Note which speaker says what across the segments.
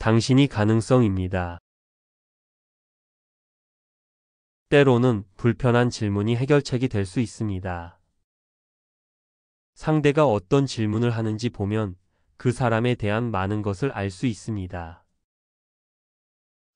Speaker 1: 당신이 가능성입니다. 때로는 불편한 질문이 해결책이 될 수 있습니다. 상대가 어떤 질문을 하는지 보면 그 사람에 대한 많은 것을 알 수 있습니다.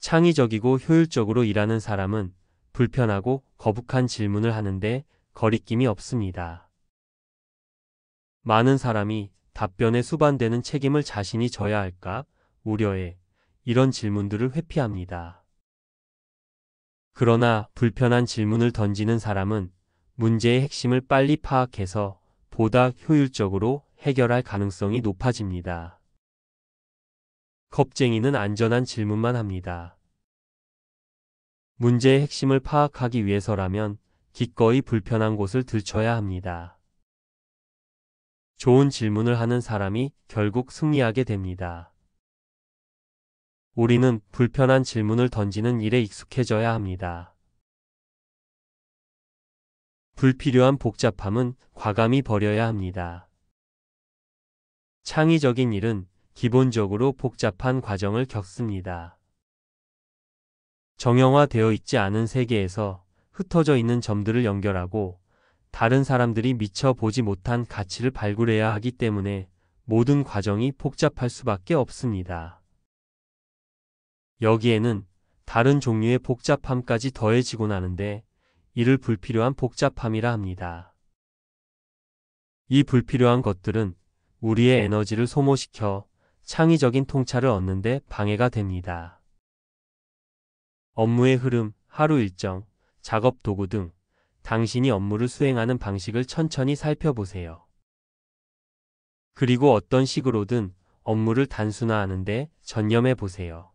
Speaker 1: 창의적이고 효율적으로 일하는 사람은 불편하고 거북한 질문을 하는데 거리낌이 없습니다. 많은 사람이 답변에 수반되는 책임을 자신이 져야 할까 우려해 이런 질문들을 회피합니다. 그러나 불편한 질문을 던지는 사람은 문제의 핵심을 빨리 파악해서 보다 효율적으로 해결할 가능성이 높아집니다. 겁쟁이는 안전한 질문만 합니다. 문제의 핵심을 파악하기 위해서라면 기꺼이 불편한 곳을 들춰야 합니다. 좋은 질문을 하는 사람이 결국 승리하게 됩니다. 우리는 불편한 질문을 던지는 일에 익숙해져야 합니다. 불필요한 복잡함은 과감히 버려야 합니다. 창의적인 일은 기본적으로 복잡한 과정을 겪습니다. 정형화되어 있지 않은 세계에서 흩어져 있는 점들을 연결하고 다른 사람들이 미처 보지 못한 가치를 발굴해야 하기 때문에 모든 과정이 복잡할 수밖에 없습니다. 여기에는 다른 종류의 복잡함까지 더해지곤 하는데 이를 불필요한 복잡함이라 합니다. 이 불필요한 것들은 우리의 에너지를 소모시켜 창의적인 통찰을 얻는 데 방해가 됩니다. 업무의 흐름, 하루 일정, 작업 도구 등 당신이 업무를 수행하는 방식을 천천히 살펴보세요. 그리고 어떤 식으로든 업무를 단순화하는 데 전념해 보세요.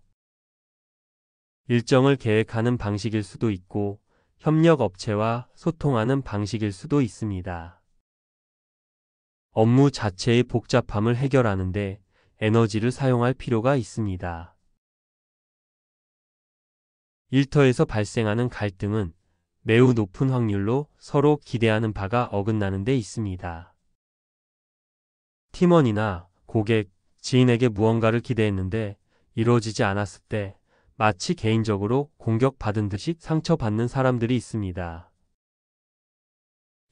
Speaker 1: 일정을 계획하는 방식일 수도 있고 협력 업체와 소통하는 방식일 수도 있습니다. 업무 자체의 복잡함을 해결하는데 에너지를 사용할 필요가 있습니다. 일터에서 발생하는 갈등은 매우 높은 확률로 서로 기대하는 바가 어긋나는 데 있습니다. 팀원이나 고객, 지인에게 무언가를 기대했는데 이루어지지 않았을 때 마치 개인적으로 공격받은 듯이 상처받는 사람들이 있습니다.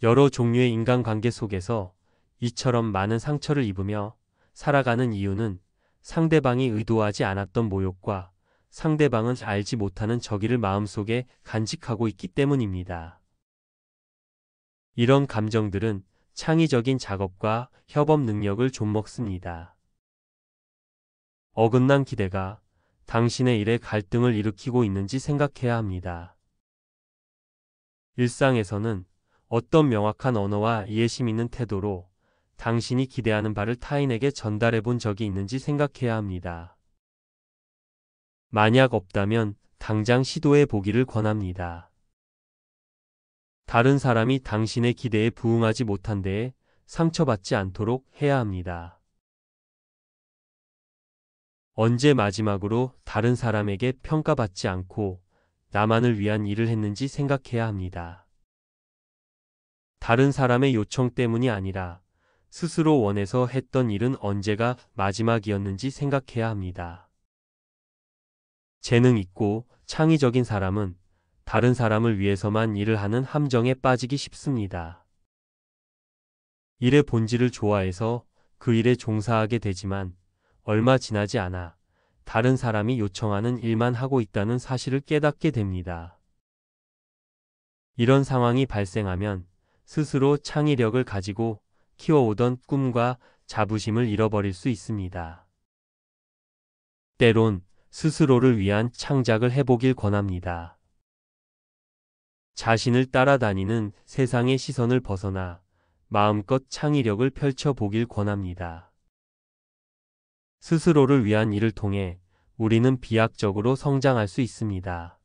Speaker 1: 여러 종류의 인간관계 속에서 이처럼 많은 상처를 입으며 살아가는 이유는 상대방이 의도하지 않았던 모욕과 상대방은 알지 못하는 저기를 마음속에 간직하고 있기 때문입니다. 이런 감정들은 창의적인 작업과 협업 능력을 좀먹습니다. 어긋난 기대가 당신의 일에 갈등을 일으키고 있는지 생각해야 합니다. 일상에서는 어떤 명확한 언어와 이해심 있는 태도로 당신이 기대하는 바를 타인에게 전달해 본 적이 있는지 생각해야 합니다. 만약 없다면 당장 시도해 보기를 권합니다. 다른 사람이 당신의 기대에 부응하지 못한 데에 상처받지 않도록 해야 합니다. 언제 마지막으로 다른 사람에게 평가받지 않고 나만을 위한 일을 했는지 생각해야 합니다. 다른 사람의 요청 때문이 아니라 스스로 원해서 했던 일은 언제가 마지막이었는지 생각해야 합니다. 재능 있고 창의적인 사람은 다른 사람을 위해서만 일을 하는 함정에 빠지기 쉽습니다. 일의 본질을 좋아해서 그 일에 종사하게 되지만 얼마 지나지 않아 다른 사람이 요청하는 일만 하고 있다는 사실을 깨닫게 됩니다. 이런 상황이 발생하면 스스로 창의력을 가지고 키워오던 꿈과 자부심을 잃어버릴 수 있습니다. 때론 스스로를 위한 창작을 해보길 권합니다. 자신을 따라다니는 세상의 시선을 벗어나 마음껏 창의력을 펼쳐보길 권합니다. 스스로를 위한 일을 통해 우리는 비약적으로 성장할 수 있습니다.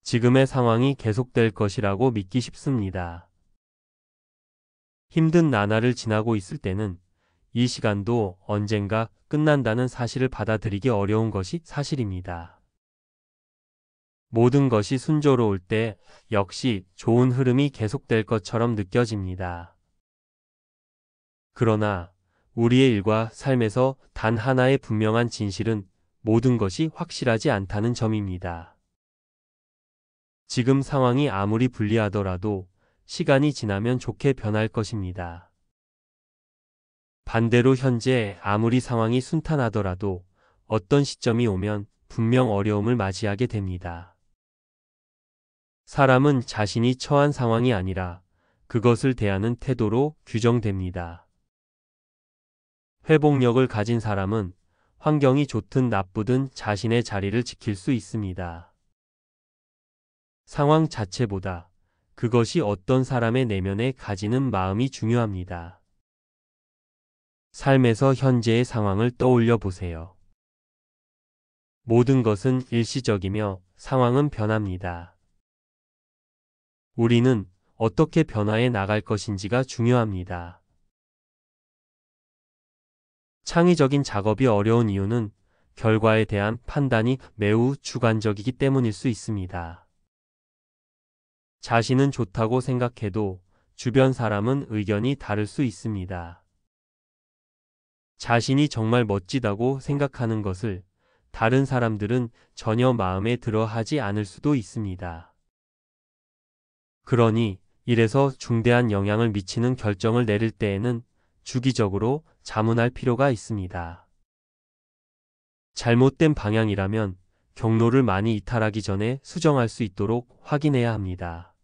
Speaker 1: 지금의 상황이 계속될 것이라고 믿기 쉽습니다. 힘든 나날을 지나고 있을 때는 이 시간도 언젠가 끝난다는 사실을 받아들이기 어려운 것이 사실입니다. 모든 것이 순조로울 때 역시 좋은 흐름이 계속될 것처럼 느껴집니다. 그러나 우리의 일과 삶에서 단 하나의 분명한 진실은 모든 것이 확실하지 않다는 점입니다. 지금 상황이 아무리 불리하더라도 시간이 지나면 좋게 변할 것입니다. 반대로 현재 아무리 상황이 순탄하더라도 어떤 시점이 오면 분명 어려움을 맞이하게 됩니다. 사람은 자신이 처한 상황이 아니라 그것을 대하는 태도로 규정됩니다. 회복력을 가진 사람은 환경이 좋든 나쁘든 자신의 자리를 지킬 수 있습니다. 상황 자체보다 그것이 어떤 사람의 내면에 가지는 마음이 중요합니다. 삶에서 현재의 상황을 떠올려 보세요. 모든 것은 일시적이며 상황은 변합니다. 우리는 어떻게 변화해 나갈 것인지가 중요합니다. 창의적인 작업이 어려운 이유는 결과에 대한 판단이 매우 주관적이기 때문일 수 있습니다. 자신은 좋다고 생각해도 주변 사람은 의견이 다를 수 있습니다. 자신이 정말 멋지다고 생각하는 것을 다른 사람들은 전혀 마음에 들어 하지 않을 수도 있습니다. 그러니 이래서 중대한 영향을 미치는 결정을 내릴 때에는 주기적으로 자문할 필요가 있습니다. 잘못된 방향이라면 경로를 많이 이탈하기 전에 수정할 수 있도록 확인해야 합니다.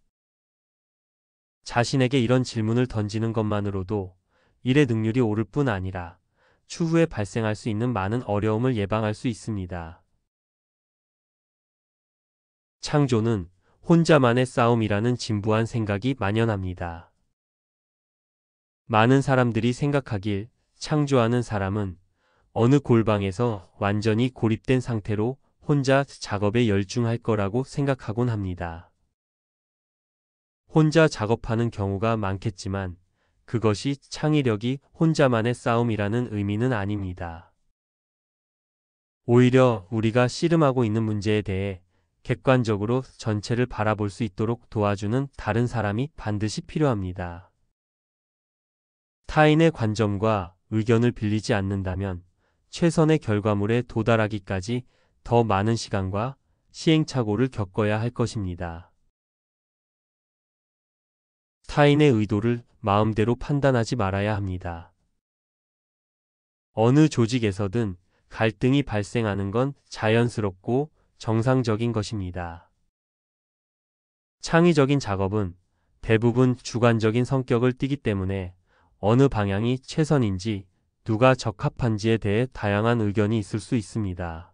Speaker 1: 자신에게 이런 질문을 던지는 것만으로도 일의 능률이 오를 뿐 아니라 추후에 발생할 수 있는 많은 어려움을 예방할 수 있습니다. 창조는 혼자만의 싸움이라는 진부한 생각이 만연합니다. 많은 사람들이 생각하길 창조하는 사람은 어느 골방에서 완전히 고립된 상태로 혼자 작업에 열중할 거라고 생각하곤 합니다. 혼자 작업하는 경우가 많겠지만 그것이 창의력이 혼자만의 싸움이라는 의미는 아닙니다. 오히려 우리가 씨름하고 있는 문제에 대해 객관적으로 전체를 바라볼 수 있도록 도와주는 다른 사람이 반드시 필요합니다. 타인의 관점과 의견을 빌리지 않는다면 최선의 결과물에 도달하기까지 더 많은 시간과 시행착오를 겪어야 할 것입니다. 타인의 의도를 마음대로 판단하지 말아야 합니다. 어느 조직에서든 갈등이 발생하는 건 자연스럽고 정상적인 것입니다. 창의적인 작업은 대부분 주관적인 성격을 띠기 때문에 어느 방향이 최선인지 누가 적합한지에 대해 다양한 의견이 있을 수 있습니다.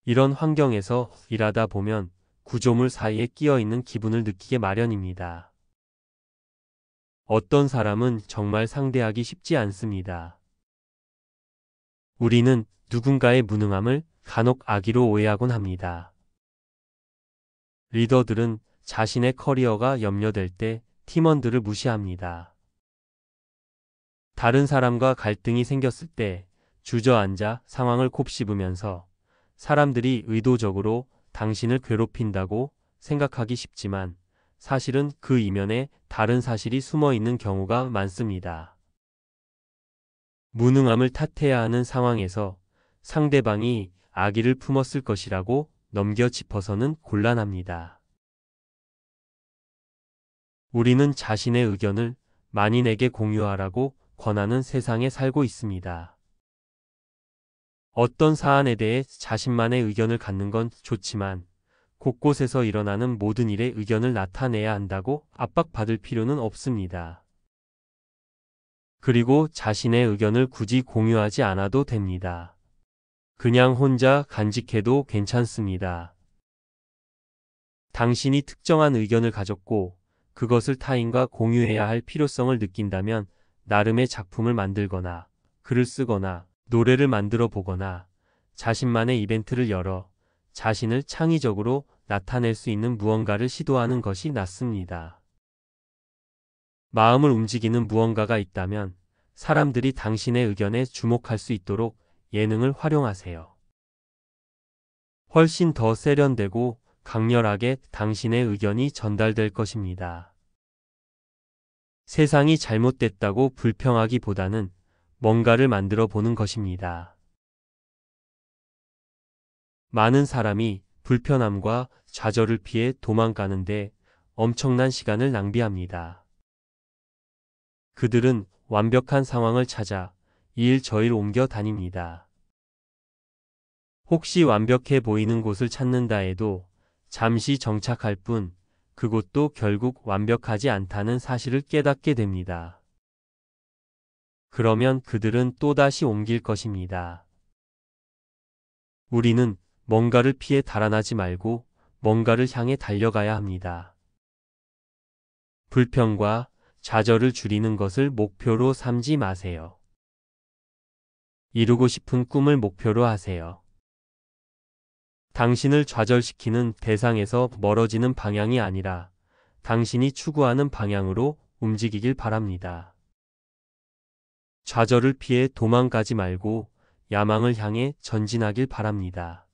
Speaker 1: 이런 환경에서 일하다 보면 구조물 사이에 끼어 있는 기분을 느끼게 마련입니다. 어떤 사람은 정말 상대하기 쉽지 않습니다. 우리는 누군가의 무능함을 간혹 악의로 오해하곤 합니다. 리더들은 자신의 커리어가 염려될 때 팀원들을 무시합니다. 다른 사람과 갈등이 생겼을 때 주저앉아 상황을 곱씹으면서 사람들이 의도적으로 당신을 괴롭힌다고 생각하기 쉽지만 사실은 그 이면에 다른 사실이 숨어 있는 경우가 많습니다. 무능함을 탓해야 하는 상황에서 상대방이 악의를 품었을 것이라고 넘겨 짚어서는 곤란합니다. 우리는 자신의 의견을 만인에게 공유하라고 권하는 세상에 살고 있습니다. 어떤 사안에 대해 자신만의 의견을 갖는 건 좋지만 곳곳에서 일어나는 모든 일에 의견을 나타내야 한다고 압박받을 필요는 없습니다. 그리고 자신의 의견을 굳이 공유하지 않아도 됩니다. 그냥 혼자 간직해도 괜찮습니다. 당신이 특정한 의견을 가졌고 그것을 타인과 공유해야 할 필요성을 느낀다면 나름의 작품을 만들거나 글을 쓰거나 노래를 만들어 보거나 자신만의 이벤트를 열어 자신을 창의적으로 나타낼 수 있는 무언가를 시도하는 것이 낫습니다. 마음을 움직이는 무언가가 있다면 사람들이 당신의 의견에 주목할 수 있도록 예능을 활용하세요. 훨씬 더 세련되고 강렬하게 당신의 의견이 전달될 것입니다. 세상이 잘못됐다고 불평하기보다는 뭔가를 만들어 보는 것입니다. 많은 사람이 불편함과 좌절을 피해 도망가는데 엄청난 시간을 낭비합니다. 그들은 완벽한 상황을 찾아 일저일 옮겨 다닙니다. 혹시 완벽해 보이는 곳을 찾는다 해도 잠시 정착할 뿐 그곳도 결국 완벽하지 않다는 사실을 깨닫게 됩니다. 그러면 그들은 또다시 옮길 것입니다. 우리는 뭔가를 피해 달아나지 말고 뭔가를 향해 달려가야 합니다. 불평과 좌절을 줄이는 것을 목표로 삼지 마세요. 이루고 싶은 꿈을 목표로 하세요. 당신을 좌절시키는 대상에서 멀어지는 방향이 아니라 당신이 추구하는 방향으로 움직이길 바랍니다. 좌절을 피해 도망가지 말고 야망을 향해 전진하길 바랍니다.